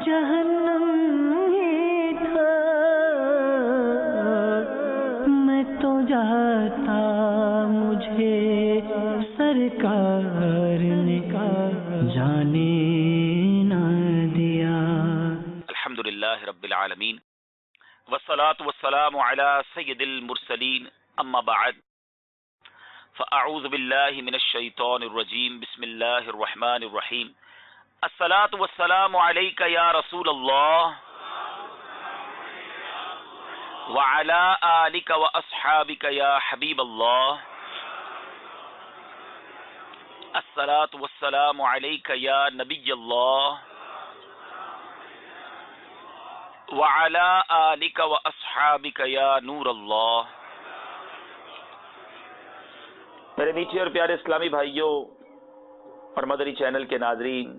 جہنم ہی تھا، میں تو جاتا مجھے سرکار نے جانے نہ دیا۔ الحمدللہ رب العالمین والصلاة والسلام على سید المرسلین، اما بعد فاعوذ باللہ من الشیطان الرجیم، بسم اللہ الرحمن الرحیم۔ الصلاة والسلام علیک یا رسول اللہ وعلی آلک واصحابک یا حبیب اللہ۔ الصلاة والسلام علیک یا نبی اللہ وعلی آلک واصحابک یا نور اللہ۔ میرے میٹھے اور پیارے اسلامی بھائیوں اور مدری چینل کے ناظرین،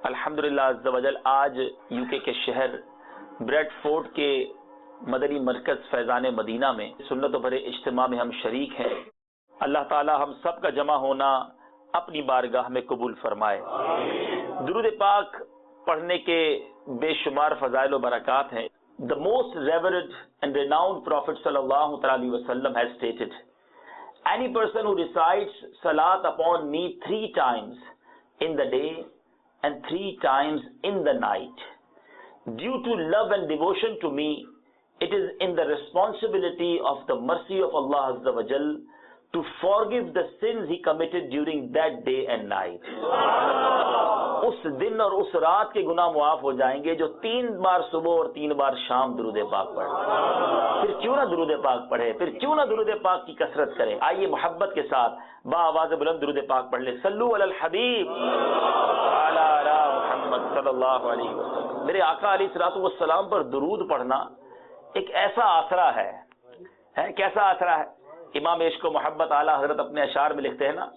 الحمدللہ عز و جل آج یو کے شہر بریڈ فورڈ کے مدنی مرکز فیضان مدینہ میں سنت و بھرے اجتماع میں ہم شریک ہیں۔ اللہ تعالی ہم سب کا جمع ہونا اپنی بارگاہ میں قبول فرمائے۔ درود پاک پڑھنے کے بے شمار فضائل و برکات ہیں۔ The most revered and renowned Prophet sallallahu alaihi wasallam has stated, any person who recites salat upon me 3 times in the day and 3 times in the night, due to love and devotion to me, it is in the responsibility of the mercy of Allah Azza wa Jal to forgive the sins he committed during that day and night. اس دن اور اس رات کے گناہ معاف ہو جائیں گے جو 3 بار صبح اور 3 بار شام درود پاک پڑھے۔ پھر کیوں نہ درود پاک پڑھے، پھر کیوں نہ درود پاک کی کثرت کرے۔ آئیے محبت کے ساتھ با آواز بلند درود پاک پڑھ لیں۔ صلو علی الحبیب علی محمد صلی اللہ علیہ وسلم۔ میرے آقا علیہ الصلوۃ والسلام پر درود پڑھنا ایک ایسا آسرا ہے، کیسا آسرا ہے؟ امام عشق و محبت اعلیٰ حضرت اپنے اشعار میں لکھتے ہیں نا،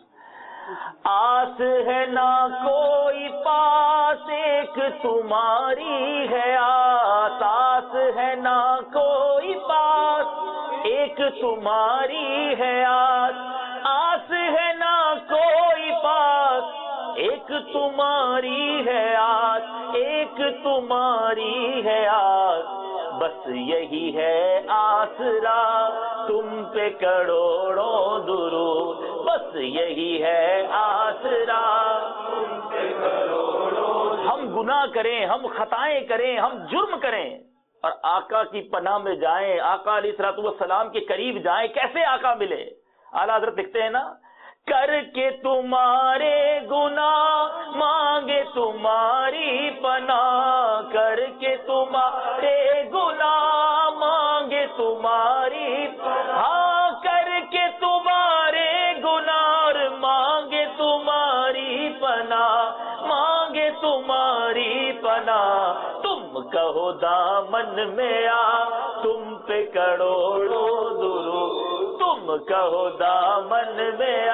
آس ہے نہ کوئی پاس ایک تمہاری ہے آس، آس ہے نہ کوئی پاس ایک تمہاری ہے آس، آس ہے نہ کوئی پاس ایک تمہاری ہے آس، ایک تمہاری ہے آس، بس یہی ہے آسرا تم پہ کروڑوں درود، بس یہی ہے آسرا تم پہ کروڑوں۔ ہم گناہ کریں، ہم خطائیں کریں، ہم جرم کریں اور آقا کی پناہ میں جائیں، آقا علیہ الصلوۃ والسلام کے قریب جائیں، کیسے آقا ملے؟ اعلیٰ حضرت لکھتے ہیں نا، کر کے تمہارے گناہ مانگے تمہاری پناہ، کر کے تمہارے گناہ مانگے تمہاری پناہ، ہاں کر کے تمہارے گناہ مانگے تمہاری پناہ، مانگے تمہاری پناہ، تم کہو دامن میں آ تم پہ کروڑوں درود، تم کہو دامن میں آ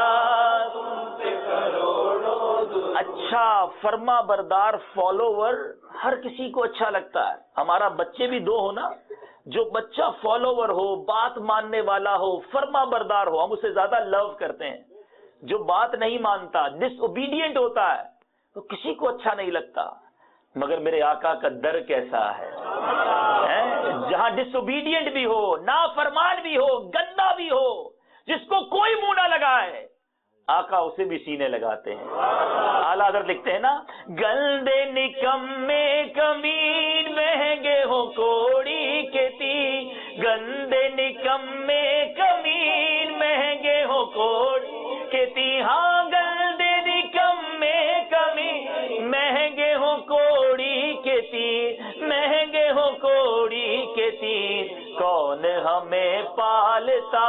تم پہ کروڑوں درود۔ اچھا فرما بردار فالوور ہر کسی کو اچھا لگتا ہے۔ ہمارا بچے بھی 2 ہو نا، جو بچہ فالوور ہو، بات ماننے والا ہو، فرما بردار ہو، ہم اسے زیادہ لو کرتے ہیں۔ جو بات نہیں مانتا، ڈس اوبیڈینٹ ہوتا ہے، تو کسی کو اچھا نہیں لگتا۔ مگر میرے آقا کا در کیسا ہے، جہاں ڈس اوبیڈینٹ بھی ہو، نافرمان بھی ہو، گندا بھی ہو، جس کو کوئی منہ نہ لگائے، آقا اسے بھی سینے لگاتے ہیں۔ اعلیٰ حضرت لکھتے ہیں نا، گندے نکمے کمین مہنگے ہو کوڑی کے تین، گندے نکمے کمین مہنگے ہو کوڑی کے تین، ہاں گندے نکمے کمین مہنگے ہو کوڑی کے تین، مہنگے ہو کوڑی کے تین، کون ہمیں پالتا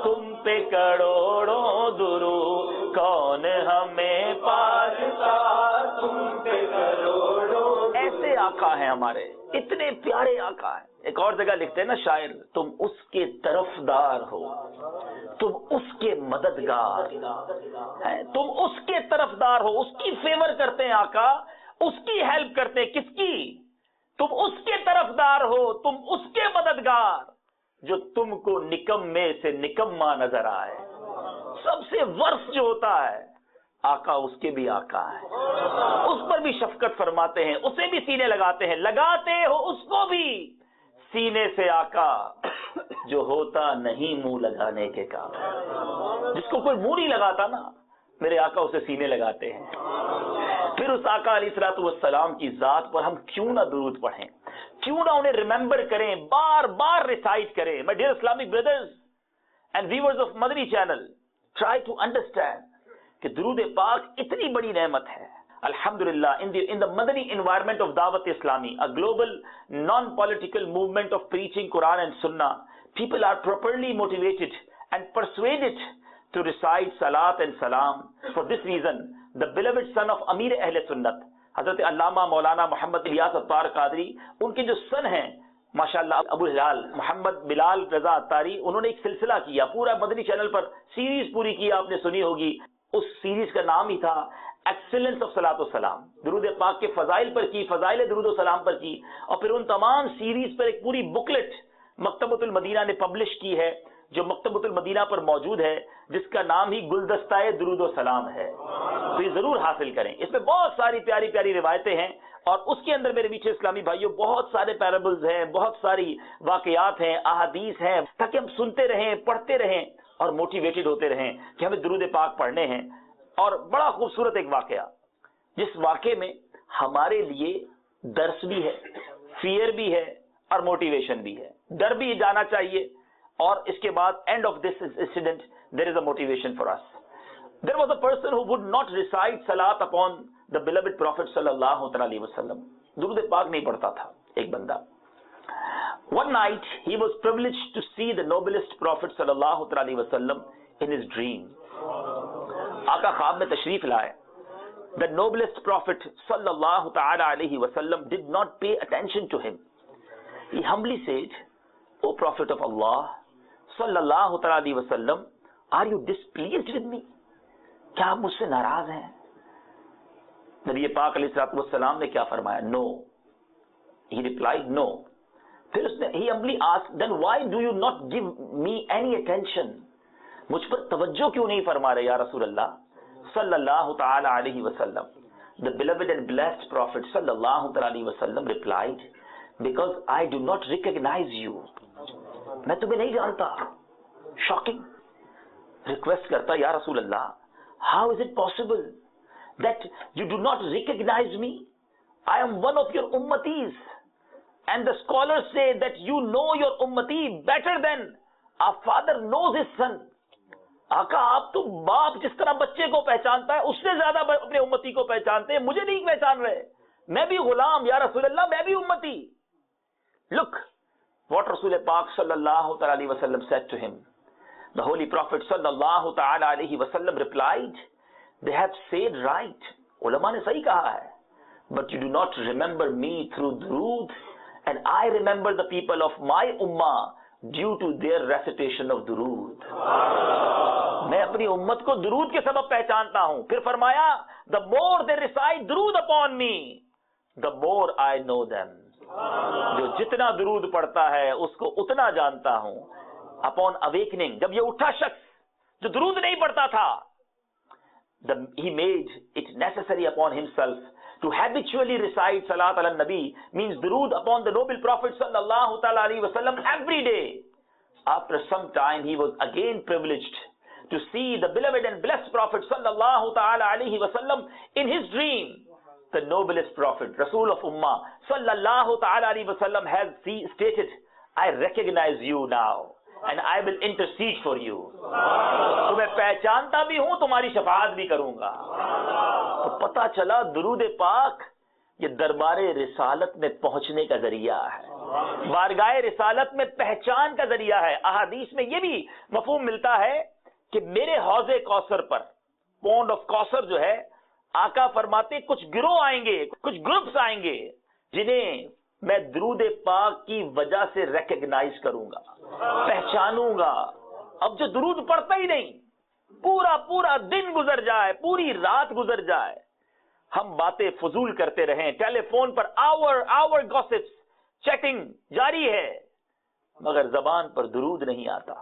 تم پہ کروڑوں درود، کون ہمیں پالتا تم پہ کروڑوں۔ ایسے آقا ہیں ہمارے، اتنے پیارے آقا ہیں۔ ایک اور جگہ لکھتے ہیں نا شاعر، تم اس کے طرفدار ہو، تم اس کے مددگار، تم اس کے طرفدار ہو، اس کی فیور کرتے ہیں آقا، اس کی ہیلپ کرتے ہیں۔ کس کی؟ تم اس کے طرفدار ہو، تم اس کے مددگار، جو تم کو نکمے سے نکما نظر آئے۔ سب سے ورس جو ہوتا ہے آقا اس کے بھی آقا ہے، اس پر بھی شفقت فرماتے ہیں، اسے بھی سینے لگاتے ہیں، لگاتے ہو اس کو بھی سینے سے آقا جو ہوتا نہیں منہ لگانے کے کام، جس کو کوئی منہ نہیں لگاتا نا میرے آقا اسے سینے لگاتے ہیں۔ پھر اس آقا علیہ الصلوۃ والسلام کی ذات پر ہم کیوں نہ درود پڑھیں، کیوں نہ انہیں ریممبر کریں، بار بار ریسائٹ کریں۔ My dear Islamic brothers and viewers of Madani channel, try to understand کہ درود پاک اتنی بڑی نعمت ہے۔ الحمدللہ in the Madani environment of Dawat Islami, a global non-political movement of preaching Quran and Sunnah, people are properly motivated and persuaded to recite Salat and Salam. For this reason, the beloved son of Amir Ahl Sunnat, حضرت علامہ مولانا محمد الیاس عطار قادری، ان کے جو سن ہیں ماشاءاللہ ابو ہلال محمد بلال رضا عطاری، انہوں نے ایک سلسلہ کیا، پورا مدنی چینل پر سیریز پوری کی، آپ نے سنی ہوگی۔ اس سیریز کا نام ہی تھا ایکسیلنس آف صلاۃ و سلام، درود پاک کے فضائل پر کی، فضائل درود و سلام پر کی، اور پھر ان تمام سیریز پر ایک پوری بکلٹ مکتبۃ المدینہ نے پبلش کی ہے، جو مکتبۃ المدینہ پر موجود ہے، جس کا نام ہی گلدستہ درود و سلام ہے۔ تو یہ ضرور حاصل کریں، اس میں بہت ساری پیاری پیاری روایتیں ہیں، اور اس کے اندر میرے میٹھے اسلامی بھائیوں بہت سارے پیرابلز ہیں، بہت ساری واقعات ہیں، احادیث ہیں، تاکہ ہم سنتے رہیں، پڑھتے رہیں اور موٹیویٹڈ ہوتے رہیں کہ ہمیں درود پاک پڑھنے ہیں۔ اور بڑا خوبصورت ایک واقعہ، جس واقعے میں ہمارے لیے درس بھی ہے، فیئر بھی ہے اور موٹیویشن بھی ہے۔ ڈر بھی جانا چاہیے، اور اس کے بعد end of this incident there is a motivation for اس۔ There was a person who would not recite صلاۃ اپون دا بیلوڈ پروفیٹ صلی اللہ علیہ وسلم، درود پاک نہیں پڑھتا تھا ایک بندہ۔ One night he was privileged to see the noblest prophet صلی اللہ علیہ وسلم in his dream۔ آقا خواب میں تشریف لائے۔ The noblest prophet صلی اللہ تعالی علیہ وسلم did not pay attention to him۔ He humbly said, O prophet of Allah صلی اللہ تعالی علیہ وسلم، are you displeased with me؟ کیا آپ مجھ سے ناراض ہیں؟ نبی پاک علیہ الصلوۃ والسلام نے کیا فرمایا؟ No۔ He replied no۔ پھر اس نے he humbly asked, then why do you not give me any attention؟ مجھ پر توجہ کیوں نہیں فرما رہے یا رسول اللہ صلی اللہ تعالی علیہ وسلم؟ The beloved and blessed prophet صلی اللہ تعالی علیہ وسلم replied, because I do not recognize you۔ میں تمہیں نہیں جانتا۔ شاکنگ ریکویسٹ کرتا، یا رسول اللہ how is it possible that you do not recognize me؟ I am one of your ummatis and the scholars say that you know your ummati better than a father knows his son۔ آقا آپ تو باپ جس طرح بچے کو پہچانتا ہے اس سے زیادہ اپنے امتی کو پہچانتے ہیں، مجھے نہیں پہچان رہے، میں بھی غلام، یا رسول اللہ میں بھی امتی۔ Look what رسول پاک صلی اللہ تعالی علیہ وسلم said to him۔ The holy prophet صلی اللہ تعالی علیہ وسلم replied, they have said right۔ علماء نے صحیح کہا ہے، but you do not remember me through durood and I remember the people of my ummah due to their recitation of durood۔ میں اپنی امت کو درود کے سبب پہچانتا ہوں۔ پھر فرمایا the more they recite درود upon me the more I know them۔ جو جتنا درود پڑھتا ہے اس کو اتنا جانتا ہوں۔ upon awakening، جب یہ اٹھا شخص جو درود نہیں پڑھتا تھا، he made it necessary upon himself to habitually recite salat ala nabi, means durood upon the noble prophet sallallahu ta'ala alayhi wasallam every day। After some time he was again privileged to see the beloved and blessed prophet sallallahu ta'ala alayhi wasallam in his dream۔ The noblest prophet, Rasul of Ummah sallallahu ta'ala alayhi wasallam has stated, I recognize you now and I will intercede for you۔ تو میں پہچانتا بھی ہوں، تمہاری شفاعت بھی کروں گا۔ تو پتہ چلا درود پاک یہ دربار رسالت میں پہنچنے کا ذریعہ ہے، بارگاہ رسالت میں پہچان کا ذریعہ ہے۔ احادیث میں یہ بھی مفہوم ملتا ہے کہ میرے حوض کوثر پر، پونڈ آف کوثر جو ہے، آقا فرماتے کچھ گروہ آئیں گے، کچھ گروپس آئیں گے جنہیں میں درود پاک کی وجہ سے ریکگنائز کروں گا، پہچانوں گا۔ اب جو درود پڑھتا ہی نہیں، پورا دن گزر جائے، پوری رات گزر جائے، ہم باتیں فضول کرتے رہیں، ٹیلی فون پر آور گوسپس، چیٹنگ جاری ہے، مگر زبان پر درود نہیں آتا۔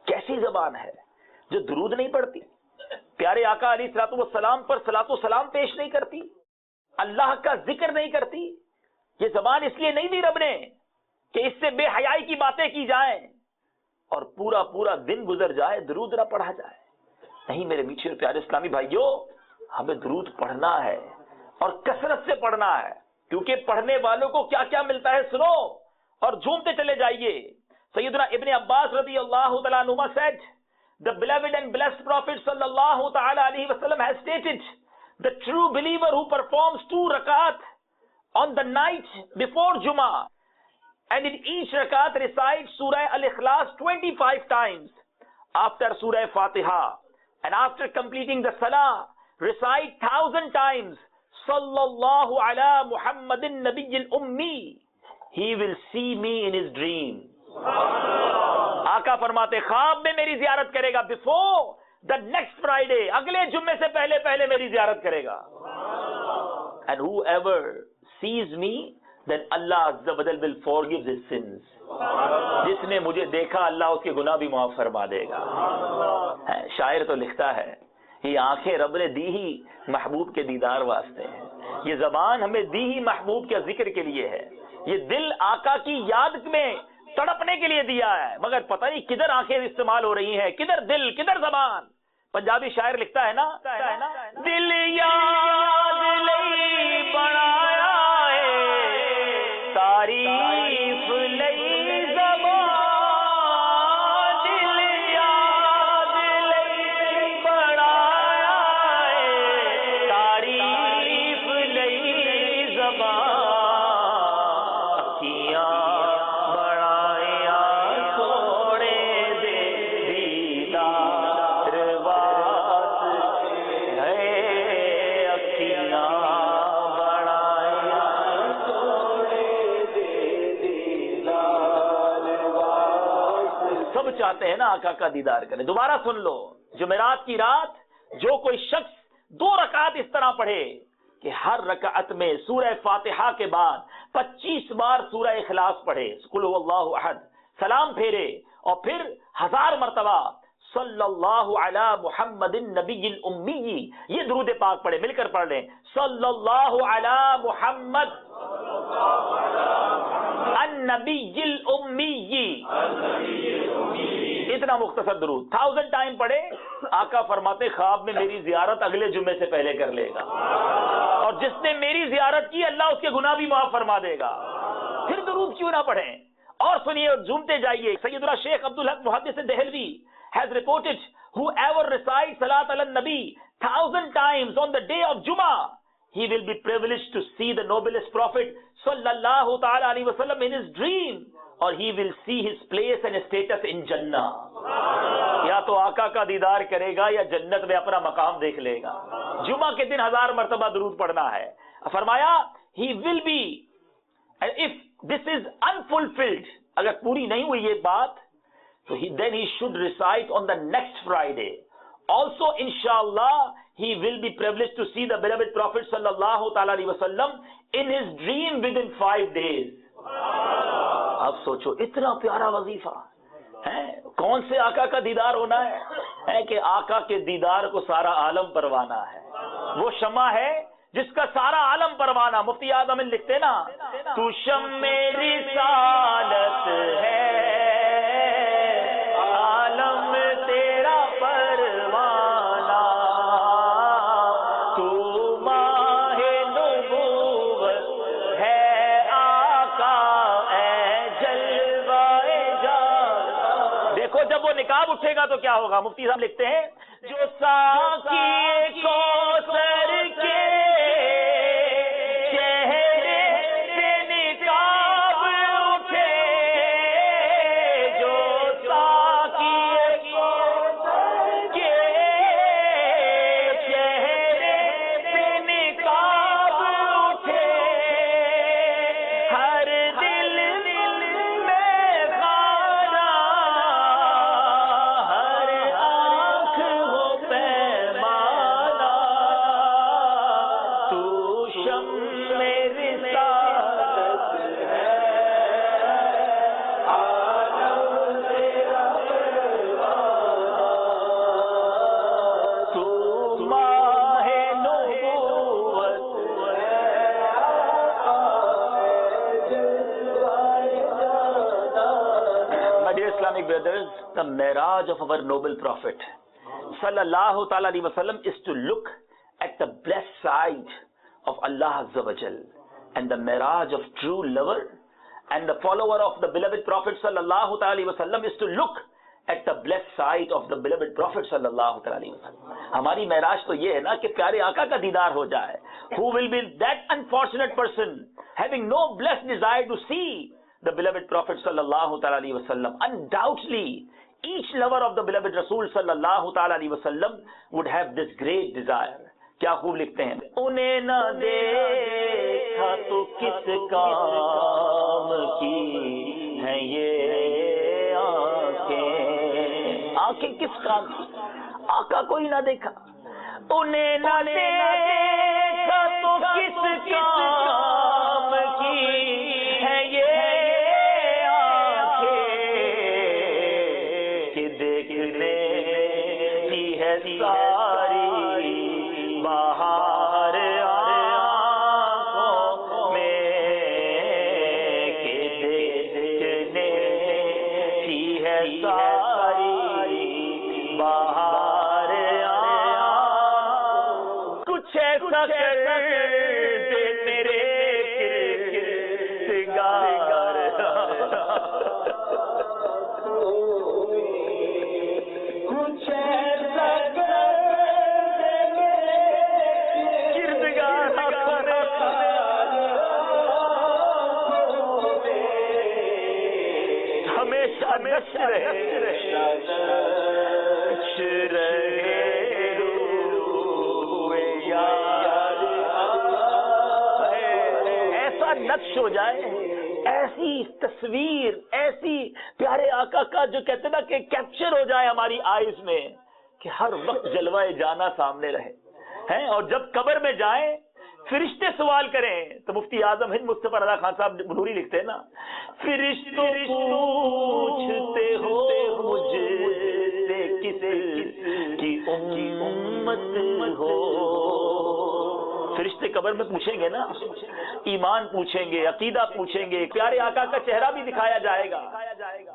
کیسی زبان ہے جو درود نہیں پڑھتی؟ پیارے آقا علیہ الصلوۃ والسلام پر صلاۃ و سلام پیش نہیں کرتی، اللہ کا ذکر نہیں کرتی؟ یہ زبان اس لیے نہیں دی رب نے کہ اس سے بے حیائی کی باتیں کی جائیں اور پورا پورا دن گزر جائے درود نہ پڑھا جائے. نہیں میرے میٹھے اور پیارے اسلامی بھائیوں، ہمیں درود پڑھنا ہے اور کثرت سے پڑھنا ہے، کیونکہ پڑھنے والوں کو کیا کیا ملتا ہے سنو اور جھومتے چلے جائیے. سیدنا ابن عباس رضی اللہ تعالیٰ عنہما said, the beloved and blessed Prophet sallallahu ta'ala alayhi wa sallam has stated, the true believer who performs 2 rakat on the night before Jummah and in each rakat recites Surah Al-Ikhlas 25 times after Surah Fatiha, and after completing the Salah recite 1,000 times Sallallahu ala Muhammadin Nabiyyil Ummi, he will see me in his dream. آقا فرماتے خواب میں میری زیارت کرے گا before the next Friday, اگلے جمعے سے پہلے پہلے میری زیارت کرے گا. And whoever sees me, then Allah Azza wa Jal will forgive his sins. جس نے مجھے دیکھا اللہ اس کے گناہ بھی معاف فرما دے گا. شاعر تو لکھتا ہے یہ آنکھیں رب نے دی ہی محبوب کے دیدار واسطے ہیں، یہ زبان ہمیں دی ہی محبوب کے ذکر کے لیے ہے، یہ دل آقا کی یاد میں تڑپنے کے لیے دیا ہے، مگر پتہ نہیں کدھر آنکھیں استعمال ہو رہی ہیں، کدھر دل کدھر زبان. پنجابی شاعر لکھتا ہے نا، دل یاد لئی بنایا ہے تعریف لئی زبان، دل یاد لئی بنایا ہے تعریف لئی زبان، اکھیاں چاہتے ہیں نا آقا کا دیدار کریں. دوبارہ سن لو، جمعرات کی رات جو کوئی شخص 2 رکعت اس طرح پڑھے کہ ہر رکعت میں سورہ فاتحہ کے بعد 25 بار سورہ اخلاص پڑھے، قل هو اللہ احد، سلام پھیرے اور پھر 1000 مرتبہ صلی اللہ علی محمد النبی الامی، یہ درود پاک پڑھے. مل کر پڑھ لیں، صلی اللہ علی محمد النبی الامی، اتنا مختصر درود 1000 ٹائم پڑھے. آقا فرماتے خواب میں میری زیارت اگلے جمعے سے پہلے کر لے گا، اور جس نے میری زیارت کی اللہ اس کے گناہ بھی معاف فرما دے گا. پھر درود کیوں نہ پڑھیں؟ اور سنیے اور جھومتے جائیے. سیدنا شیخ عبدالحق محدث Dehlavi has reported, whoever recites Salat ala Nabi 1000 times on the day of Jummah, he will be privileged to see the noblest Prophet sallallahu ta'ala alayhi wa sallam in his dream, or he will see his place and status in Jannah. یا تو آقا کا دیدار کرے گا یا جنت میں اپنا مقام دیکھ لے گا. جمعہ کے دن 1000 مرتبہ درود پڑھنا ہے. فرمایا he will be, and if this is unfulfilled, اگر پوری نہیں ہوئی یہ بات تو then he should recite on the next Friday. Also inshallah he will be privileged to see the beloved Prophet sallallahu ta'ala alayhi wa sallam in his dream within 5 days. اب سوچو اتنا پیارا وظیفہ ہے، کون سے آقا کا دیدار ہونا ہے کہ آقا کے دیدار کو سارا عالم پروانا ہے. وہ شمع ہے جس کا سارا عالم پروانا. مفتی اعظم لکھتے نا، تو شمع رسالت ہے عالم تیرا پروانا، تو ماہ نبوت ہے آقا اے جلوہ جان. دیکھو جب وہ نقاب اٹھے گا تو کیا ہوگا. مفتی صاحب لکھتے ہیں، جو ساقی کوثر کے چہرے سے نقاب اٹھے، جو ساقی کوثر کے چہرے سے نقاب اٹھے، ہر دل میں خانہ، ہر آنکھ ہو پہ my brothers, the Miraj of our noble Prophet sallallahu ta'ala alaihi wasallam is to look at the blessed side of Allah Azza wa Jal. And the Miraj of true lover and the follower of the beloved Prophet sallallahu ta'ala alaihi wasallam is to look at the blessed side of the beloved Prophet sallallahu ta'ala alaihi wasallam. ہماری معراج تو یہ ہے نا کہ پیارے آقا کا دیدار ہو جائے. Who will be that unfortunate person having no blessed desire to see the beloved Prophet sallallahu ta'ala alaihi wasallam? Undoubtedly, each lover of the beloved Rasul sallallahu ta'ala alaihi wasallam would have this great desire. کیا خوب لکھتے ہیں, انہیں نہ دیکھا تو کس کام کی ہیں یہ آنکھیں, آنکھیں کس کام کی, آقا کوئی نہ دیکھا, انہیں نہ دیکھا تو کس کام کی ہیں یہ آنکھیں, کہ دیکھنے کی ہے ساری بہار آنکھوں میں, کہ دیکھنے کی ہے ساری بہار آنکھوں, کچھ ایسا کر دے میرے کردگار, کچھ ایسا ایسا نقش ہو جائے, ایسی تصویر, ایسی پیارے آقا کا جو کہتے نا کہ کیپچر ہو جائے ہماری آئیز میں, کہ ہر وقت جلوہ جانا سامنے رہے ہیں. اور جب قبر میں جائیں فرشتے سوال کریں تو مفتی اعظم ہند مصطفی رضا خان صاحب بنوری لکھتے ہیں نا, فرشتوں پوچھتے ہو مجھ سے کس کی امت ہو. فرشتے قبر میں پوچھیں گے نا, ایمان پوچھیں گے, عقیدہ پوچھیں گے, پیارے آقا کا چہرہ بھی دکھایا جائے گا.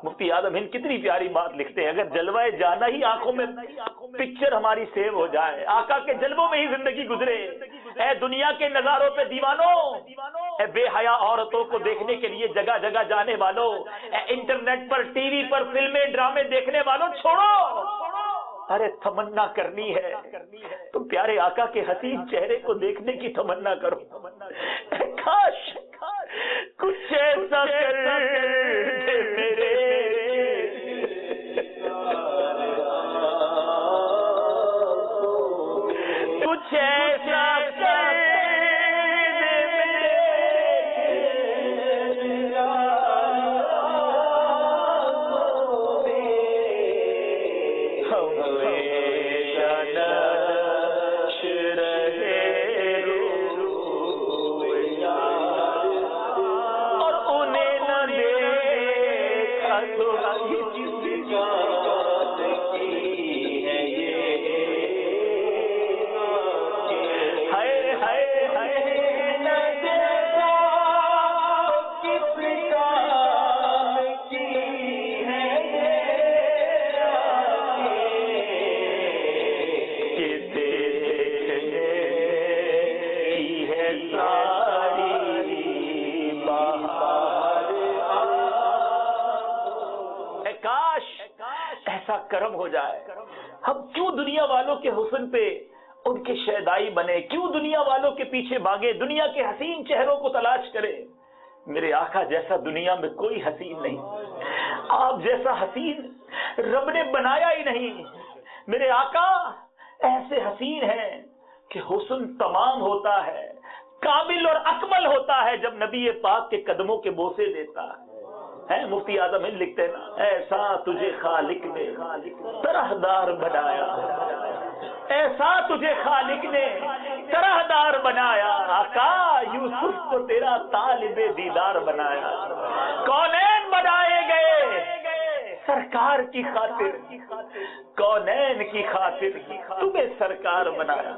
مفتی اعظم ہند کتنی پیاری بات لکھتے ہیں, اگر جلوہ جانا ہی آنکھوں میں پکچر ہماری سیو ہو جائے, آقا کے جلووں میں ہی زندگی گزرے, اے دنیا کے نظاروں پہ دیوانوں, اے بے حیا عورتوں کو دیکھنے کے لیے جگہ جگہ جانے والوں, اے انٹرنیٹ پر ٹی وی پر فلمیں ڈرامے دیکھنے والوں, چھوڑو, ارے تمنا کرنی ہے تو پیارے آقا کے حسین چہرے کو دیکھنے کی تمنا کرو. کاش کچھ ایسا کر دے میرے کچھ ایسا کرم ہو جائے. ہم کیوں دنیا والوں کے حسن پہ ان کے شیدائی بنے, کیوں دنیا والوں کے پیچھے بھاگے, دنیا کے حسین چہروں کو تلاش کرے. میرے آقا جیسا دنیا میں کوئی حسین نہیں, آپ جیسا حسین رب نے بنایا ہی نہیں. میرے آقا ایسے حسین ہیں کہ حسن تمام ہوتا ہے, کامل اور اکمل ہوتا ہے جب نبی پاک کے قدموں کے بوسے دیتا ہے. مفتی اعظم ہند لکھتے ہیں نا, ایسا تجھے خالق نے طرح دار بنایا, ایسا تجھے خالق نے طرح دار بنایا. آقا یوسف کو تیرا طالب دیدار بنایا. کونین بنائے گئے سرکار کی خاطر, کونین کی خاطر تمہیں سرکار بنایا.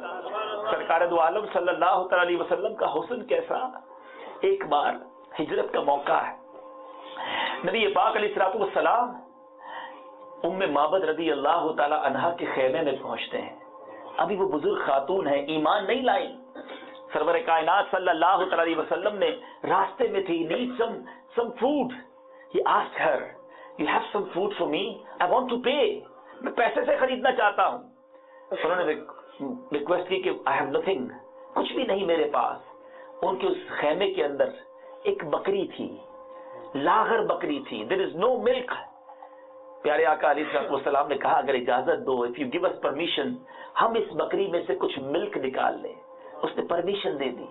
سرکار دو عالم صلی اللہ تعالی علیہ وسلم کا حسن کیسا. ایک بار ہجرت کا موقع ہے, نبی پاک علیہ الصلوۃ والسلام ام معبد رضی اللہ تعالی عنہا کے خیمے میں پہنچتے ہیں. ابھی وہ بزرگ خاتون ہیں, ایمان نہیں لائی. سرور کائنات صلی اللہ تعالی علیہ وسلم نے راستے میں تھی, need some food. He asked her, you have some food for me? I want to pay. میں پیسے سے خریدنا چاہتا ہوں. انہوں نے ریکویسٹ کی کہ I have nothing. کچھ بھی نہیں میرے پاس. ان کے اس خیمے کے اندر ایک بکری تھی, لاغر بکری تھی. There is no milk. پیارے آقا علیہ السلام نے کہا اگر اجازت دو, if you give us permission, ہم اس بکری میں سے کچھ ملک نکال لیں. اس نے پرمیشن دے دی.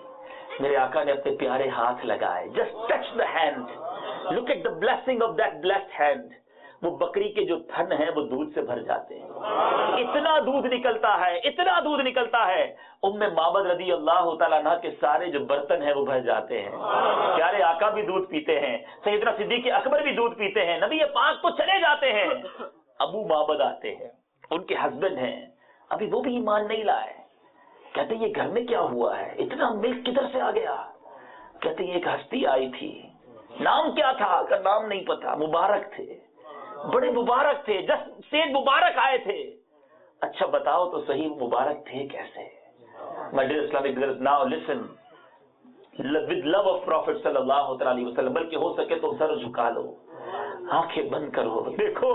میرے آقا نے اپنے پیارے ہاتھ لگائے, just touch the hand. Look at the blessing of that blessed hand. وہ بکری کے جو تھن ہیں وہ دودھ سے بھر جاتے ہیں. اتنا دودھ نکلتا ہے, اتنا دودھ نکلتا ہے. ام معبد رضی اللہ تعالیٰ عنہ کے سارے جو برتن ہیں وہ بھر جاتے ہیں. پیارے آقا بھی دودھ پیتے ہیں, سیدنا صدیق اکبر بھی دودھ پیتے ہیں, نبی پاک تو چلے جاتے ہیں. ابو معبد آتے ہیں, ان کے ہسبینڈ ہیں, ابھی وہ بھی ایمان نہیں لائے. کہتے ہیں یہ گھر میں کیا ہوا ہے, اتنا ملک کدھر سے آ گیا؟ کہتے ہیں ایک ہستی آئی تھی, نام کیا تھا؟ کا نام نہیں پتا, مبارک تھے, بڑے مبارک تھے, جس سید مبارک آئے تھے. اچھا بتاؤ تو صحیح مبارک تھے کیسے؟ My dear Islamic brothers, now listen with love of Prophet صلی اللہ علیہ وسلم. بلکہ ہو سکے تو سر جھکا لو, آنکھیں بند کرو, دیکھو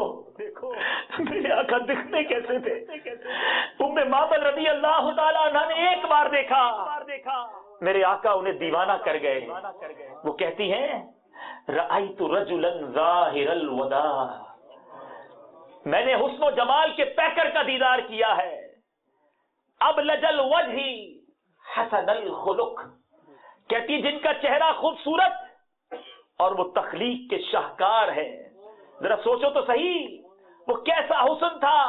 میرے آقا دکھتے کیسے تھے. ام معبد رضی اللہ تعالیٰ عنہ نے ایک بار دیکھا, میرے آقا انہیں دیوانہ کر گئے. وہ کہتی ہیں رأیت رجلا ظاہر الوداع, میں نے حسن و جمال کے پیکر کا دیدار کیا ہے. ابلج الوجہ حسن الخلق, کہتی جن کا چہرہ خوبصورت اور وہ تخلیق کے شاہکار ہے. ذرا سوچو تو صحیح وہ کیسا حسن تھا.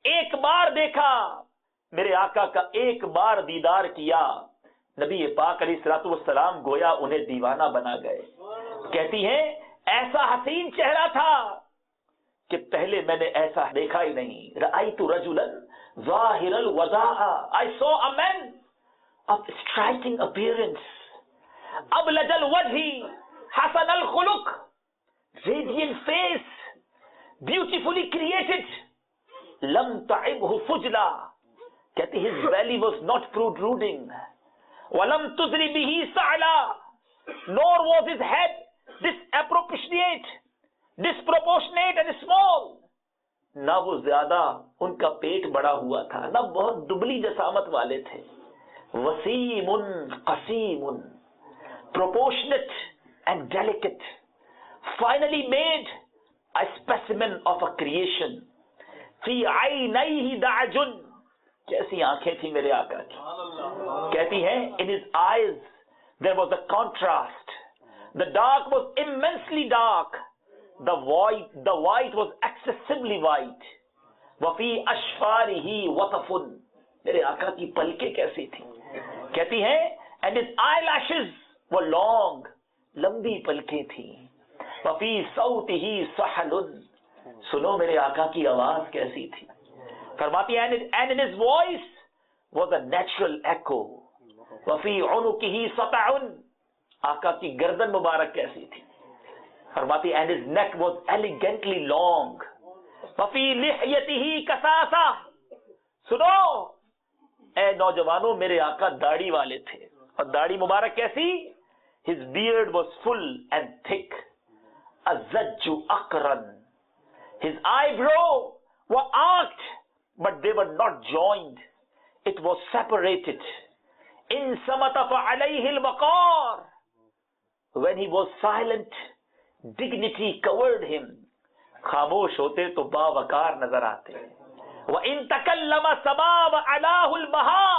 ایک بار دیکھا, میرے آقا کا ایک بار دیدار کیا, نبی پاک علیہ الصلوۃ والسلام گویا انہیں دیوانہ بنا گئے. کہتی ہیں ایسا حسین چہرہ تھا کہ پہلے میں نے ایسا دیکھا ہی نہیں. رأیت رجلا ظاہر الوداع, I saw a man of striking appearance. ابلج الوجہ حسن الخلق, radiant face, beautifully created. لم تعبہ فجلا, کہتی his belly was not protruding. ولم تزری بہ سعلا, nor was his head disproportionate and small. نہ وہ زیادہ ان کا پیٹ بڑا ہوا تھا, نہ بہت دبلی جسامت والے تھے. Wasim قسیم, proportionate and delicate, finally made a specimen of a creation. فی عینیہ دعج, کیسی آنکھیں تھی میرے آقا کی. کہتی ہیں in his eyes there was a contrast. The dark was immensely dark. The white was excessively white. وفی اشفارہ وطف, میرے آقا کی پلکیں کیسی تھی. کہتی ہیں and his eyelashes were long, لمبی پلکیں تھیں. وفی صوتہ سحل, سنو میرے آقا کی آواز کیسی تھی. فرماتی ہیں and in his voice was a natural echo. وفی عنقہ سطع, آقا کی گردن مبارک کیسی تھی. فرماتی and his neck was elegantly long. وفی لحیتہ کثافہ, سنو اے نوجوانوں میرے آقا داڑھی والے تھے, اور داڑھی مبارک کیسی. his beard was full and thick. الزج اقرن, his eyebrow were arched but they were not joined, it was separated. in samata فعلیہ الوقار, when he was silent dignity covered him, خاموش ہوتے تو باوقار نظر آتے. وَإِن تَكَلَّمَ سَمَا وَعَلَاهُ الْبَهَا,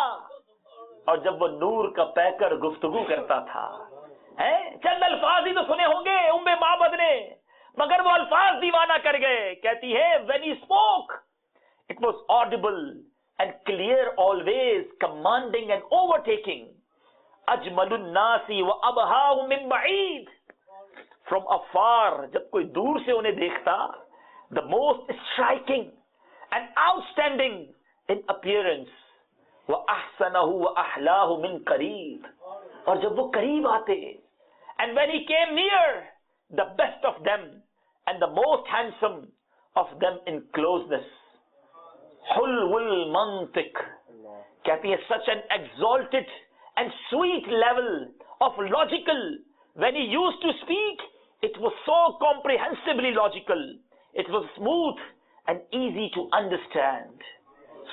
اور جب وہ نور کا پیکر گفتگو کرتا تھا, چند الفاظ ہی تو سنے ہوں گے ام معبد نے, مگر وہ الفاظ دیوانہ کر گئے. کہتی ہے when he spoke it was audible and clear, always commanding and overtaking. Ajmal الناس وابہاہ من بعید, from afar, جب کوئی دور سے انہیں دیکھتا, the most striking and outstanding in appearance. وَأَحْسَنَهُ وَأَحْلَاهُ مِنْ قَرِيب, اور جب وہ قریب آتے, and when he came near, the best of them and the most handsome of them in closeness. Hulwul mantiq, kehti hai such an exalted and sweet level of logical. When he used to speak, it was so comprehensively logical. It was smooth and easy to understand.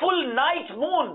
full night moon,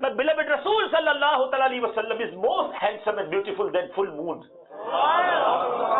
my beloved Rasul sallallahu alaihi wasallam is most handsome and beautiful than full moon.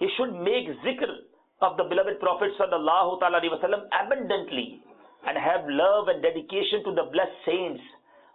he should make zikr of the beloved prophet sallallahu ta'ala alaihi wasallam abundantly and have love and dedication to the blessed saints.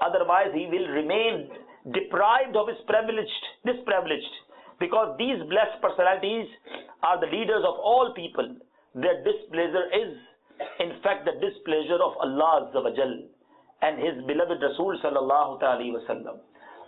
Otherwise he will remain deprived of his disprivileged, because these blessed personalities are the leaders of all people. Their displeasure is in fact the displeasure of Allah Azza wa Jal and his beloved Rasul sallallahu alaihi wasallam.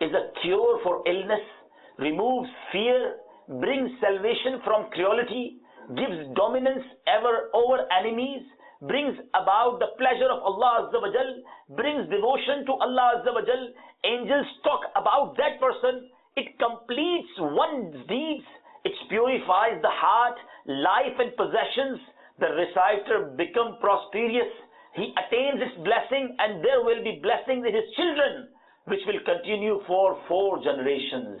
is a cure for illness, removes fear, brings salvation from cruelty, gives dominance ever over enemies, brings about the pleasure of Allah Azza wa Jal, brings devotion to Allah Azza wa Jal. Angels talk about that person. It completes one's deeds. It purifies the heart, life and possessions. The reciter becomes prosperous. He attains its blessing, and there will be blessings in his children, which will continue for 4 generations.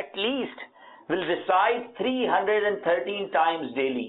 At least will recite 313 times daily.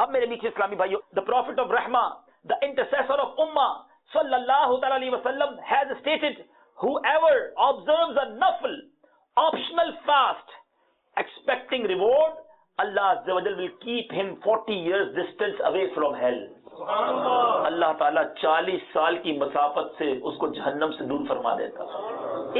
اب میرے میٹھے اسلامی بھائیو, the Prophet of Rahmah, the intercessor of Ummah, sallallahu ta'ala alayhi wa sallam, has stated, whoever observes a nafl, optional fast, expecting reward, Allah Azza wa Jal will keep him 40 years distance away from hell. اللہ تعالیٰ 40 سال کی مسافت سے اس کو جہنم سے دور فرما دیتا.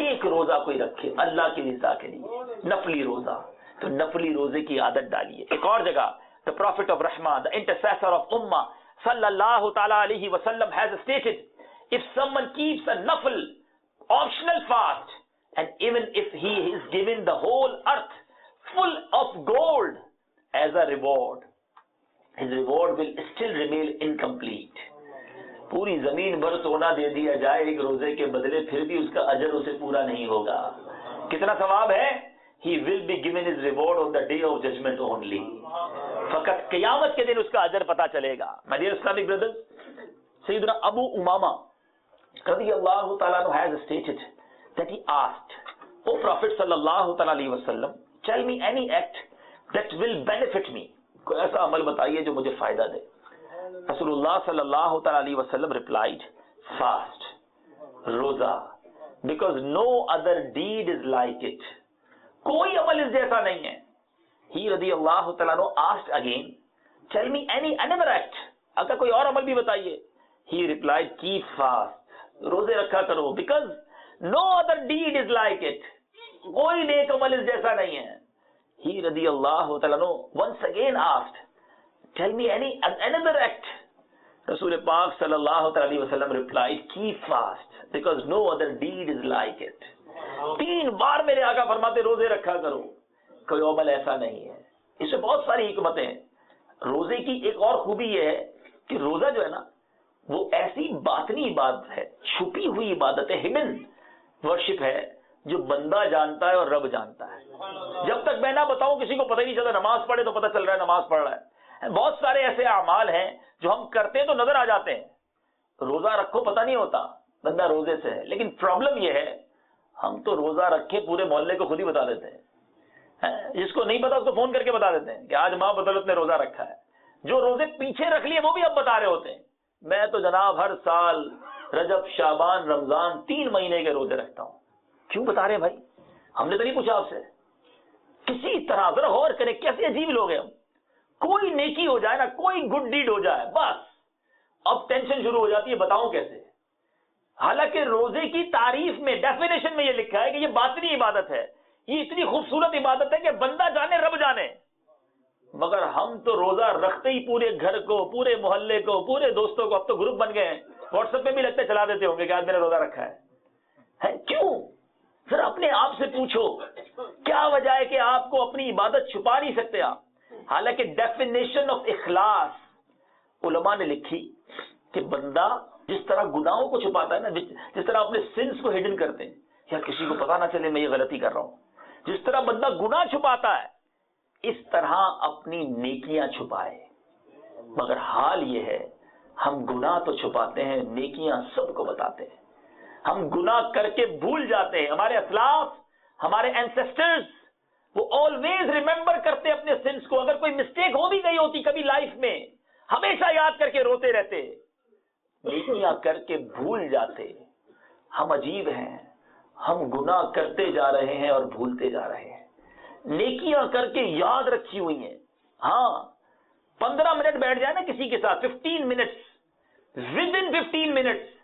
ایک روزہ کوئی رکھے اللہ کی رضا کے لیے, نفلی روزہ, تو نفلی روزے کی عادت ڈالیے. ایک اور جگہ the Prophet of Rahmah, the intercessor of Ummah, sallallahu ta'ala alayhi wa sallam, has stated, if someone keeps a nafl, optional fast, and even if he is given the whole earth full of gold as a reward, his reward will still remain incomplete. پوری زمین بھر سونا دے دیا جائے ایک روزے کے بدلے, پھر بھی اس کا اجر اسے پورا نہیں ہوگا. کتنا ثواب ہے؟ He will be given his reward on the day of judgment only. فقط قیامت کے دن اس کا اجر پتا چلے گا. My dear Islamic brothers, سیدنا ابو امامہ رضی اللہ تعالیٰ عنہ has stated that he asked, O Prophet sallallahu ta'ala alayhi wa sallam, tell me any act that will benefit me. کوئی ایسا عمل بتائیے جو مجھے فائدہ دے. رسول اللہ صلی اللہ تعالی علیہ وسلم replied, fast, روزہ, because no other deed is like it. کوئی عمل اس جیسا نہیں ہے. He رضی اللہ تعالیٰ عنہ asked again, tell me any another act. اگر کوئی اور عمل بھی بتائیے. He replied, keep fast, روزے رکھا کرو, because no other deed is like it. کوئی نیک عمل اس جیسا نہیں ہے. He رضی اللہ تعالیٰ عنہ once again asked, tell me another act. رسول پاک صلی اللہ علیہ وسلم replied, keep fast, because no other deed is like it. 3 بار میرے آقا فرماتے روزے رکھا کرو, کوئی عمل ایسا نہیں ہے. اس میں بہت ساری حکمتیں ہیں. روزے کی ایک اور خوبی یہ ہے کہ روزہ جو ہے نا وہ ایسی باطنی عبادت ہے, چھپی ہوئی عبادت ہے, ہڈن ورشپ ہے, جو بندہ جانتا ہے اور رب جانتا ہے. جب تک میں نہ بتاؤں کسی کو پتہ ہی نہیں چلتا. نماز پڑھے تو پتہ چل رہا ہے نماز پڑھ رہا ہے. بہت سارے ایسے اعمال ہیں جو ہم کرتے ہیں تو نظر آ جاتے ہیں. روزہ رکھو پتہ نہیں ہوتا بندہ روزے سے ہے. لیکن پرابلم یہ ہے ہم تو روزہ رکھے پورے محلے کو خود ہی بتا دیتے ہیں. جس کو نہیں پتا اس کو فون کر کے بتا دیتے ہیں کہ آج ماں بدولت نے روزہ رکھا ہے. جو روزے پیچھے رکھ لیے وہ بھی اب بتا رہے ہوتے ہیں, میں تو جناب ہر سال رجب شعبان رمضان 3 مہینے کے روزے رکھتا ہوں. کیوں بتا رہے ہیں بھائی؟ ہم نے تو نہیں پوچھا آپ سے. کسی طرح ذرا غور کریں, کیسے عجیب لوگ ہیں ہم. کوئی نیکی ہو جائے نا, کوئی گڈ ڈیڈ ہو جائے, بس اب ٹینشن شروع ہو جاتی ہے بتاؤں کیسے. حالانکہ روزے کی تعریف میں ڈیفینیشن میں یہ لکھا ہے کہ یہ باطنی عبادت ہے, یہ اتنی خوبصورت عبادت ہے کہ بندہ جانے رب جانے. مگر ہم تو روزہ رکھتے ہی پورے گھر کو, پورے محلے کو, پورے دوستوں کو, اب تو گروپ بن گئے ہیں, واٹس ایپ پہ بھی لگتے چلا دیتے ہوں گے کہ آج میں نے روزہ رکھا ہے. کیوں؟ پھر اپنے آپ سے پوچھو کیا وجہ ہے کہ آپ کو اپنی عبادت چھپا نہیں سکتے آپ. حالانکہ ڈیفینیشن آف اخلاص علماء نے لکھی کہ بندہ جس طرح گناہوں کو چھپاتا ہے نا, جس طرح اپنے سنس کو ہڈن کرتے ہیں یا کسی کو پتا نہ چلے میں یہ غلطی کر رہا ہوں, جس طرح بندہ گناہ چھپاتا ہے اس طرح اپنی نیکیاں چھپائے. مگر حال یہ ہے ہم گناہ تو چھپاتے ہیں, نیکیاں سب کو بتاتے ہیں. ہم گناہ کر کے بھول جاتے ہیں. ہمارے اسلاف, ہمارے اینسیسٹرز, وہ آلویز ریممبر کرتے اپنے سنس کو. اگر کوئی مسٹیک ہو بھی گئی ہوتی کبھی لائف میں, ہمیشہ یاد کر کے روتے رہتے. نیکیاں کر کے بھول جاتے. ہم عجیب ہیں, ہم گناہ کرتے جا رہے ہیں اور بھولتے جا رہے ہیں. نیکیاں کر کے یاد رکھی ہوئی ہیں. ہاں 15 منٹ بیٹھ جائے نا کسی کے ساتھ, 15 منٹس, ود ان 15 منٹس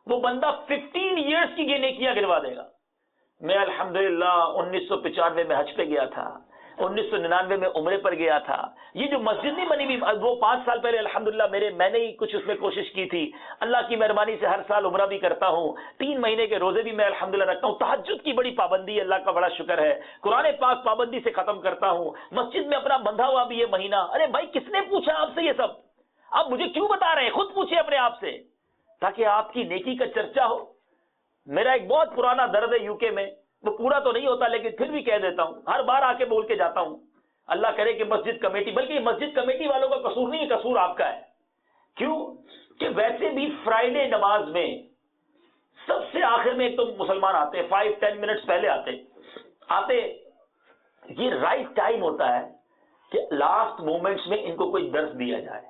وہ بندہ 15 ایئرس کی یہ نیکیاں گنوا دے گا. میں الحمدللہ 1995 میں حج پہ گیا تھا, 1999 میں عمرے پر گیا تھا. یہ جو مسجد نہیں بنی ہوئی وہ 5 سال پہلے الحمدللہ میں نے ہی کچھ اس میں کوشش کی تھی. اللہ کی مہربانی سے ہر سال عمرہ بھی کرتا ہوں, 3 مہینے کے روزے بھی میں الحمدللہ رکھتا ہوں. تہجد کی بڑی پابندی ہے, اللہ کا بڑا شکر ہے. قرآن پاک پابندی سے ختم کرتا ہوں. مسجد میں اپنا بندھا ہوا بھی یہ مہینہ. ارے بھائی کس نے پوچھا آپ سے یہ سب؟ آپ مجھے کیوں بتا رہے ہیں؟ خود پوچھیں اپنے آپ سے تاکہ آپ کی نیکی کا چرچا ہو. میرا ایک بہت پرانا درد ہے UK میں, وہ پورا تو نہیں ہوتا لیکن پھر بھی کہہ دیتا ہوں, ہر بار آ کے بول کے جاتا ہوں. اللہ کرے کہ مسجد کمیٹی, بلکہ یہ مسجد کمیٹی والوں کا قصور نہیں ہے, قصور آپ کا ہے. کیوں کہ ویسے بھی فرائیڈے نماز میں سب سے آخر میں ایک تو مسلمان آتے ہیں, 5-10 منٹس پہلے آتے. یہ رائٹ ٹائم ہوتا ہے کہ لاسٹ مومنٹس میں ان کو کوئی درس دیا جائے,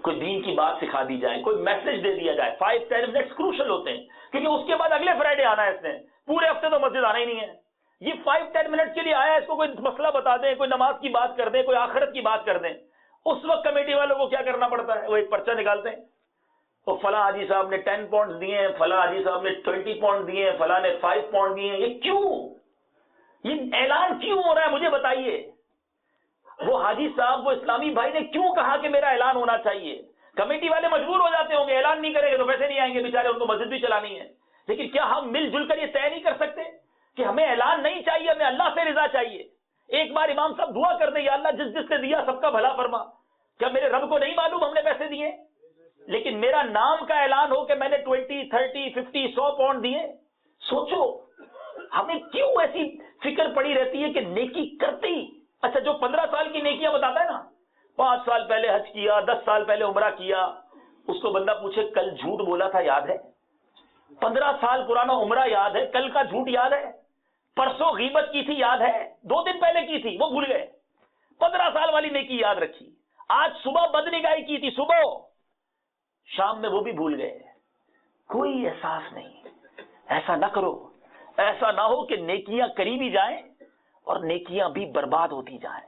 کوئی دین کی بات سکھا دی جائے, کوئی میسج دے دیا جائے. 5-10 منٹس کروشل ہوتے ہیں, کیونکہ اس کے بعد اگلے فرائیڈے آنا ہے, اس نے پورے ہفتے تو مسجد آنا ہی نہیں ہے. یہ 5-10 منٹ کے لیے آیا ہے, اس کو کوئی مسئلہ بتا دیں, کوئی نماز کی بات کر دیں, کوئی آخرت کی بات کر دیں. اس وقت کمیٹی والوں کو کیا کرنا پڑتا ہے, وہ ایک پرچہ نکالتے ہیں, تو فلاں حاجی صاحب نے 10 پاؤنڈ دیے ہیں, فلاں حاجی صاحب نے 20 پاؤنڈ دیے ہیں, فلاں نے 5 پاؤنڈ دیے ہیں. یہ کیوں, یہ اعلان کیوں ہو رہا ہے, مجھے بتائیے. وہ حاجی صاحب, وہ اسلامی بھائی نے کیوں کہا کہ میرا اعلان ہونا چاہیے؟ کمیٹی والے مجبور ہو جاتے ہوں گے, اعلان نہیں کریں گے تو پیسے نہیں آئیں گے بیچارے, ان کو مسجد بھی چلانی ہے. لیکن کیا ہم مل جل کر یہ طے نہیں کر سکتے کہ ہمیں اعلان نہیں چاہیے, ہمیں اللہ سے رضا چاہیے؟ ایک بار امام صاحب دعا کر دیں, یا اللہ جس جس نے دیا سب کا بھلا فرما. کیا میرے رب کو نہیں معلوم ہم نے پیسے دیے؟ لیکن میرا نام کا اعلان ہو کہ میں نے 20, 30, 50, 100 پاؤنڈ دیے. سوچو ہمیں کیوں ایسی فکر پڑی رہتی ہے کہ نیکی کرتی. اچھا, جو 15 سال کی نیکیاں بتاتا ہے نا, 5 سال پہلے حج کیا, 10 سال پہلے عمرہ کیا, اس کو بندہ پوچھے کل جھوٹ بولا تھا یاد ہے؟ 15 سال پرانا عمرہ یاد ہے, کل کا جھوٹ یاد ہے, پرسوں غیبت کی تھی یاد ہے, 2 دن پہلے کی تھی وہ بھول گئے, 15 سال والی نیکی یاد رکھی. آج صبح بدنگاہی کی تھی صبح, شام میں وہ بھی بھول گئے. کوئی احساس نہیں. ایسا نہ کرو, ایسا نہ ہو کہ نیکیاں قریبی جائیں اور نیکیاں بھی برباد ہوتی جائیں.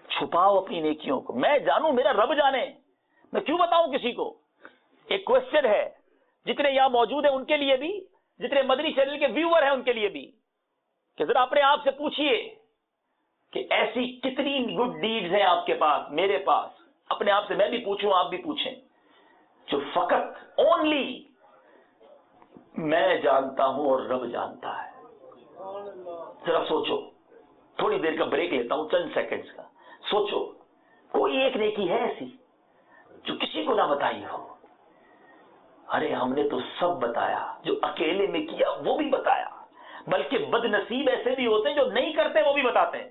چھپاؤ اپنی نیکیوں کو, میں جانوں, میرا رب جانے, میں کیوں بتاؤں کسی کو. ایک کوشچن ہے جتنے یہاں موجود ہیں ان کے لیے بھی, جتنے مدنی چینل کے ویور ہیں ان کے لیے بھی, کہ ذرا اپنے آپ سے پوچھئے کہ ایسی کتنی گڈ ڈیڈز ہیں آپ کے پاس, میرے پاس. اپنے آپ سے میں بھی پوچھوں, آپ بھی پوچھیں, جو فقط اونلی میں جانتا ہوں اور رب جانتا ہے. ذرا سوچو, تھوڑی دیر کا بریک لیتا ہوں, چند سیکنڈز کا. سوچو کوئی ایک نیکی ہے ایسی جو کسی کو نہ بتائی ہو. ارے ہم نے تو سب بتایا, جو اکیلے میں کیا وہ بھی بتایا, بلکہ بد نصیب ایسے بھی ہوتے ہیں جو نہیں کرتے وہ بھی بتاتے ہیں.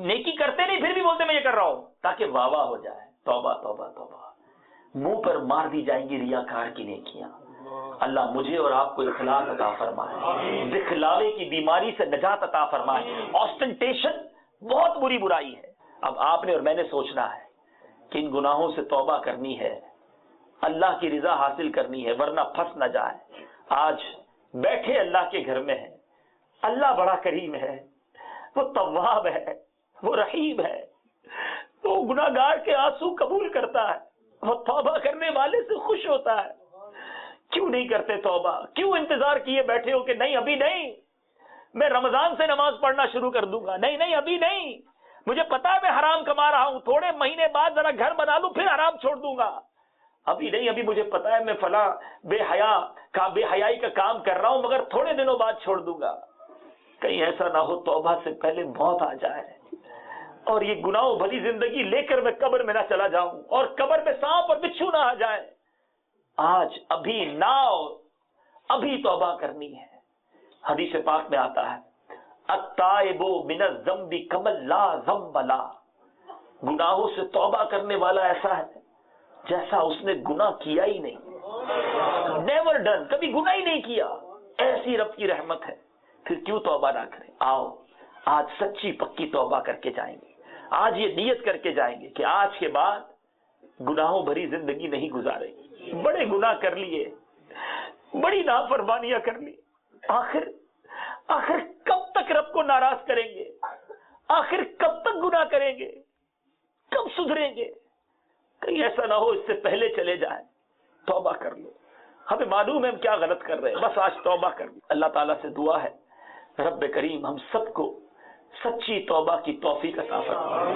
نیکی کرتے نہیں پھر بھی بولتے میں یہ کر رہا ہوں, تاکہ واہ واہ ہو جائے. توبہ توبہ توبہ, منہ پر مار دی جائیں گی ریاکار کی نیکیاں. اللہ مجھے اور آپ کو اخلاص عطا فرمائے, دکھلاوے کی بیماری سے نجات عطا فرمائے. آسٹنٹیشن بہت بری برائی ہے. اب آپ نے اور میں نے سوچنا ہے کہ ان گناہوں سے توبہ کرنی ہے, اللہ کی رضا حاصل کرنی ہے, ورنہ پھنس نہ جائے. آج بیٹھے اللہ کے گھر میں ہیں, اللہ بڑا کریم ہے, وہ تواب ہے, وہ رحیم ہے, وہ گناہگار کے آنسو قبول کرتا ہے, وہ توبہ کرنے والے سے خوش ہوتا ہے. کیوں نہیں کرتے توبہ؟ کیوں انتظار کیے بیٹھے ہو کہ نہیں ابھی نہیں, میں رمضان سے نماز پڑھنا شروع کر دوں گا, نہیں نہیں ابھی نہیں, مجھے پتا ہے میں حرام کما رہا ہوں, تھوڑے مہینے بعد ذرا گھر بنا لوں پھر حرام چھوڑ دوں گا, ابھی نہیں, ابھی مجھے پتا ہے میں فلاں بے حیائی کا کام کر رہا ہوں مگر تھوڑے دنوں بعد چھوڑ دوں گا. کہیں ایسا نہ ہو توبہ سے پہلے موت آ جائے اور یہ گناہوں بھری زندگی لے کر میں قبر میں نہ چلا جاؤں اور قبر میں سانپ اور بچھو نہ آ جائے. آج ابھی ناؤ, ابھی توبہ کرنی ہے. حدیث پاک میں آتا ہے التائب من الذنب کمن لا ذنب له, گناہوں سے توبہ کرنے والا ایسا ہے جیسا اس نے گناہ کیا ہی نہیں, نیور ڈن, کبھی گناہ ہی نہیں کیا. ایسی رب کی رحمت ہے, پھر کیوں توبہ نہ کریں. آؤ آج سچی پکی توبہ کر کے جائیں گے, آج یہ نیت کر کے جائیں گے کہ آج کے بعد گناہوں بھری زندگی نہیں گزاریں گے. بڑے گناہ کر لیے, بڑی نافرمانیاں کر لی, آخر کب تک رب کو ناراض کریں گے, آخر کب تک گناہ کریں گے, کب سدھریں گے. کہیں ایسا نہ ہو اس سے پہلے چلے جائیں. توبہ کر لو, ہمیں معلوم ہے ہم کیا غلط کر رہے ہیں, بس آج توبہ کر لو. اللہ تعالیٰ سے دعا ہے رب کریم ہم سب کو سچی توبہ کی توفیق عطا فرمائے.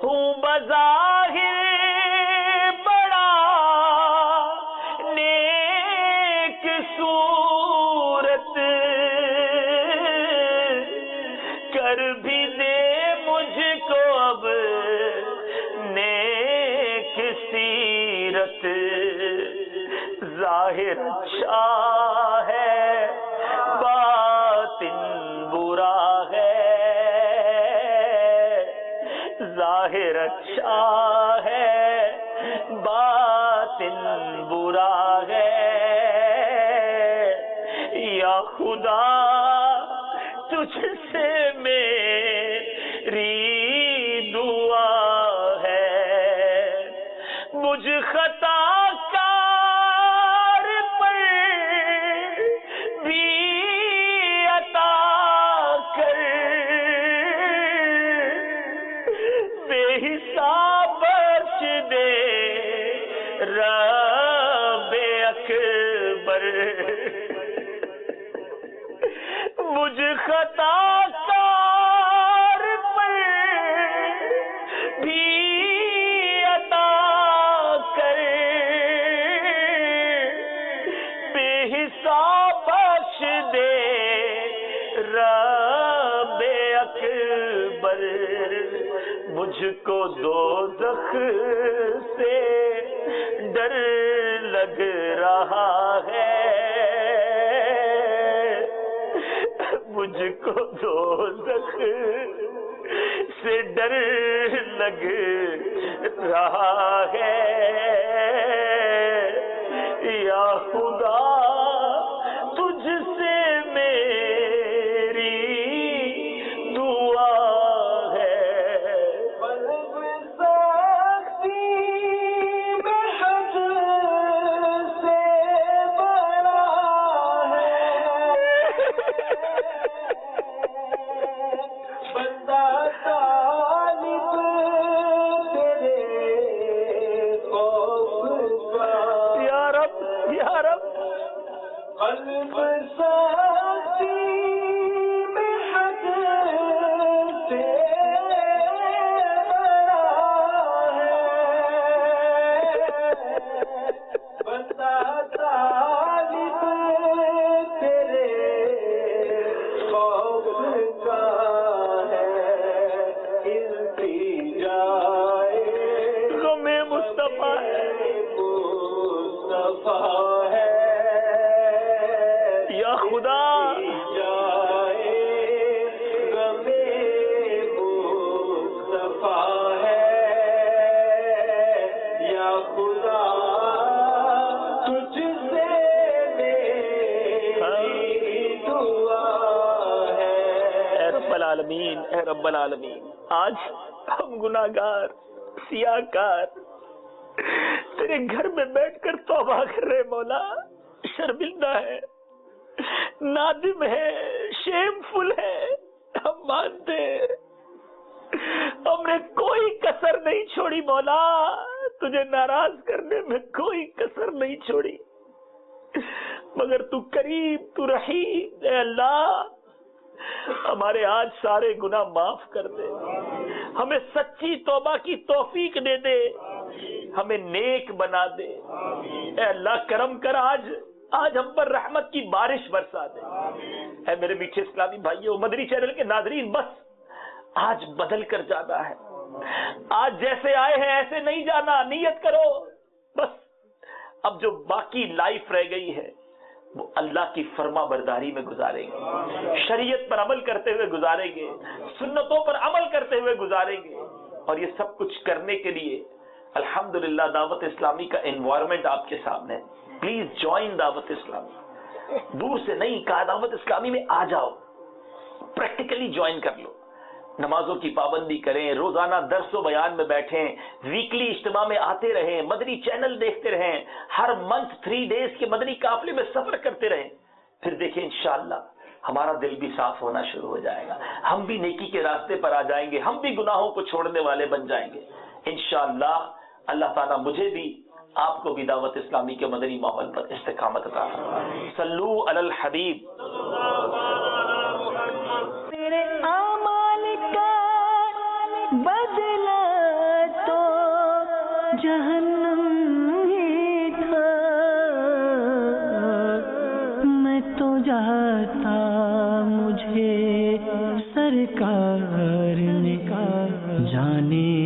ہوں بظاہر بڑا نیک صورت, کر بھی دے مجھ کو اب نیک سیرت. ظاہر اچھا ہے باطن برا ہے, ظاہر اچھا ہے باطن برا ہے. یا خدا تجھ سے میری دعا مجھ خطا کار پر بھی عطا کر، بے حساب بخش دے رب اکبر، مجھ کو دوزخ سے ڈر لگ رہا ہے، مجھ کو دوزخ سے ڈر لگ رہا ہے، یا خدا تجھ سے میری دعا ہے، اے رب العالمین، آج ہم گناہگار سیاہکار تیرے گھر میں بیٹھ کر توبہ کر رہے مولا، شرمندہ ہے، نادم ہے، شیم فل ہے، ہم مانتے ہیں ہم نے کوئی کسر نہیں چھوڑی مولا، تجھے ناراض کرنے میں کوئی کسر نہیں چھوڑی، مگر تو کریم، تو رحیم، اے اللہ ہمارے آج سارے گناہ معاف کر دے، ہمیں سچی توبہ کی توفیق دے دے، ہمیں نیک بنا دے، اے اللہ کرم کر، آج ہم پر رحمت کی بارش برسا دے، اے میرے میٹھے اسلامی بھائیوں، مدنی چینل کے ناظرین، بس آج بدل کر جانا ہے، آج جیسے آئے ہیں ایسے نہیں جانا، نیت کرو، بس اب جو باقی لائف رہ گئی ہے وہ اللہ کی فرما برداری میں گزاریں گے، شریعت پر عمل کرتے ہوئے گزاریں گے، سنتوں پر عمل کرتے ہوئے گزاریں گے، اور یہ سب کچھ کرنے کے لیے الحمدللہ دعوت اسلامی کا انوائرمنٹ آپ کے سامنے ہے، پلیز جوائن دعوت اسلامی، دور سے نہیں کہا، دعوت اسلامی میں آ جاؤ، پریکٹیکلی جوائن کر لو، نمازوں کی پابندی کریں، روزانہ درس و بیان میں بیٹھیں، ویکلی اجتماع میں آتے رہیں، مدنی چینل دیکھتے رہیں، ہر منتھ 3 days کے مدنی قافلے میں سفر کرتے رہیں، پھر دیکھیں انشاءاللہ ہمارا دل بھی صاف ہونا شروع ہو جائے گا، ہم بھی نیکی کے راستے پر آ جائیں گے، ہم بھی گناہوں کو چھوڑنے والے بن جائیں گے انشاءاللہ۔ اللہ تعالیٰ مجھے بھی آپ کو بھی دعوت اسلامی کے مدنی ماحول پر استقامت عطا فرمائے۔ صلو علی الحبیب۔ تیرے اعمال کا بدلہ تو جہنم ہی تھا، میں تو جاتا مجھے سرکار نے جانے